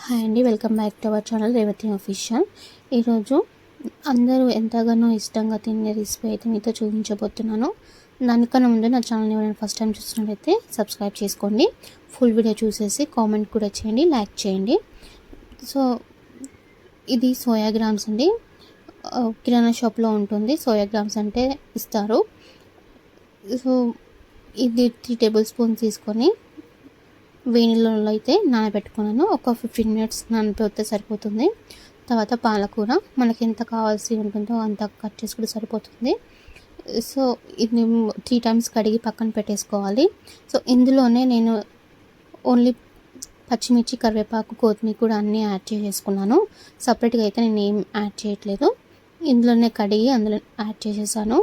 Hi అండి, welcome back to our channel Revathi official. ఈరోజు అందరూ ఎంతగానో ఇష్టంగా తినే రెసిపీ అయితే మీతో చూపించబోతున్నాను. దానికన్నా ముందు నా ఛానల్ని ఎవరైనా ఫస్ట్ టైం చూస్తున్నట్లయితే సబ్స్క్రైబ్ చేసుకోండి. ఫుల్ వీడియో చూసేసి కామెంట్ కూడా చేయండి, లైక్ చేయండి. సో ఇది సోయా గ్రామ్స్ అండి. కిరాణా షాప్లో ఉంటుంది. సోయా గ్రామ్స్ అంటే ఇస్తారు. సో ఇది 3 టేబుల్ స్పూన్స్ తీసుకొని వేణిలో అయితే నానబెట్టుకున్నాను. ఒక 15 మినిట్స్ నానబెడితే సరిపోతుంది. తర్వాత పాలకూర మనకి ఎంత కావాల్సి ఉంటుందో అంత కట్ చేసుకుంటే సరిపోతుంది. సో ఇది 3 టైమ్స్ కడిగి పక్కన పెట్టేసుకోవాలి. సో ఇందులోనే నేను ఓన్లీ పచ్చిమిర్చి, కరివేపాకు, కొత్తిమీర కూడా అన్నీ యాడ్ చేసేసుకున్నాను. సపరేట్గా అయితే నేను ఏం యాడ్ చేయట్లేదు. ఇందులోనే కడిగి అందులో యాడ్ చేసేసాను.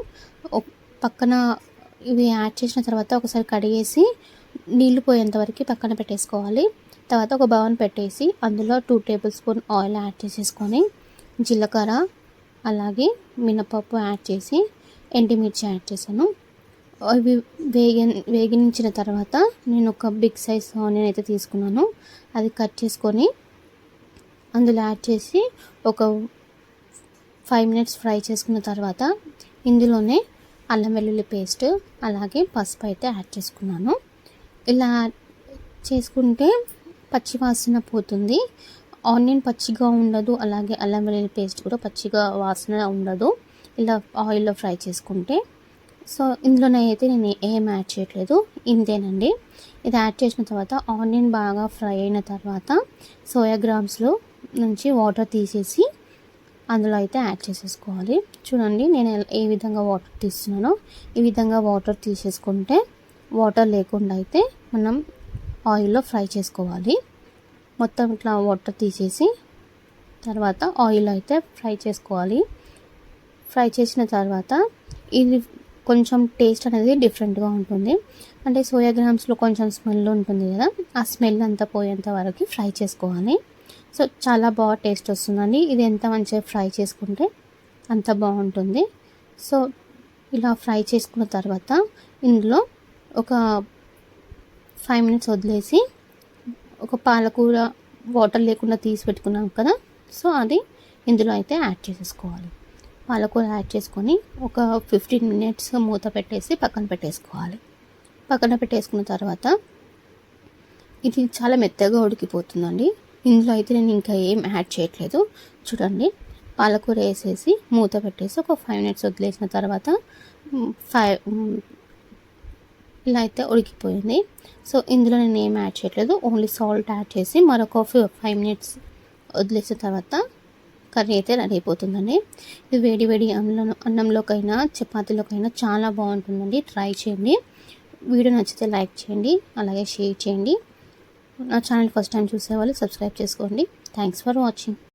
పక్కన ఇవి యాడ్ చేసిన తర్వాత ఒకసారి కడిగేసి నీళ్లు పోయేంత వరకు పక్కన పెట్టేసుకోవాలి. తర్వాత ఒక బౌల్ పెట్టేసి అందులో 2 టేబుల్ స్పూన్ ఆయిల్ యాడ్ చేసేసుకొని జీలకర్ర అలాగే మినపప్పు యాడ్ చేసి ఎండుమిర్చి యాడ్ చేశాను. అవి వేగించిన తర్వాత నేను ఒక బిగ్ సైజ్ ఆనియన్ అయితే తీసుకున్నాను. అది కట్ చేసుకొని అందులో యాడ్ చేసి ఒక 5 మినిట్స్ ఫ్రై చేసుకున్న తర్వాత ఇందులోనే అల్లం వెల్లుల్లి పేస్ట్ అలాగే పసుపు అయితే యాడ్ చేసుకున్నాను. ఇలా చేసుకుంటే పచ్చి వాసన పోతుంది. ఆనియన్ పచ్చిగా ఉండదు, అలాగే అల్లం వెల్లుల్లి పేస్ట్ కూడా పచ్చిగా వాసన ఉండదు ఇలా ఆయిల్లో ఫ్రై చేసుకుంటే. సో ఇందులోనే అయితే నేను ఏం యాడ్ చేయట్లేదు, ఇంతేనండి. ఇది యాడ్ చేసిన తర్వాత ఆనియన్ బాగా ఫ్రై అయిన తర్వాత సోయా గ్రామ్స్లో నుంచి వాటర్ తీసేసి అందులో అయితే యాడ్ చేసేసుకోవాలి. చూడండి నేను ఏ విధంగా వాటర్ తీస్తున్నానో ఈ విధంగా వాటర్ తీసేసుకుంటే వాటర్ లేకుండా అయితే మనం ఆయిల్లో ఫ్రై చేసుకోవాలి. మొత్తం ఇట్లా వాటర్ తీసేసి తర్వాత ఆయిల్ అయితే ఫ్రై చేసుకోవాలి. ఫ్రై చేసిన తర్వాత ఇది కొంచెం టేస్ట్ అనేది డిఫరెంట్గా ఉంటుంది. అంటే సోయా గ్రామ్స్లో కొంచెం స్మెల్ ఉంటుంది కదా, ఆ స్మెల్ అంతా పోయేంత వరకు ఫ్రై చేసుకోవాలి. సో చాలా బాగా టేస్ట్ వస్తుందండి. ఇది ఎంత మంచిగా ఫ్రై చేసుకుంటే అంత బాగుంటుంది. సో ఇలా ఫ్రై చేసుకున్న తర్వాత ఇందులో ఒక 5 మినిట్స్ వదిలేసి ఒక పాలకూర వాటర్ లేకుండా తీసి పెట్టుకున్నాం కదా, సో అది ఇందులో అయితే యాడ్ చేసేసుకోవాలి. పాలకూర యాడ్ చేసుకొని ఒక 15 మినిట్స్ మూత పెట్టేసి పక్కన పెట్టేసుకోవాలి. పక్కన పెట్టేసుకున్న తర్వాత ఇది చాలా మెత్తగా ఉడికిపోతుందండి. ఇందులో అయితే నేను ఇంకా ఏం యాడ్ చేయట్లేదు. చూడండి, పాలకూర వేసేసి మూత పెట్టేసి ఒక 5 మినిట్స్ వదిలేసిన తర్వాత ఇలా అయితే ఉడికిపోయింది. సో ఇందులో నేను ఏం యాడ్ చేయట్లేదు, ఓన్లీ సాల్ట్ యాడ్ చేసి మరొక 5 మినిట్స్ వదిలేసిన తర్వాత కర్రీ అయితే రెడీ అయిపోతుందండి. ఇది వేడి వేడి అన్నంలోకైనా చపాతీలోకైనా చాలా బాగుంటుందండి. ట్రై చేయండి. వీడియో నచ్చితే లైక్ చేయండి, అలాగే షేర్ చేయండి. నా ఛానల్ ఫస్ట్ టైం చూసేవాళ్ళు సబ్స్క్రైబ్ చేసుకోండి. Thanks for watching.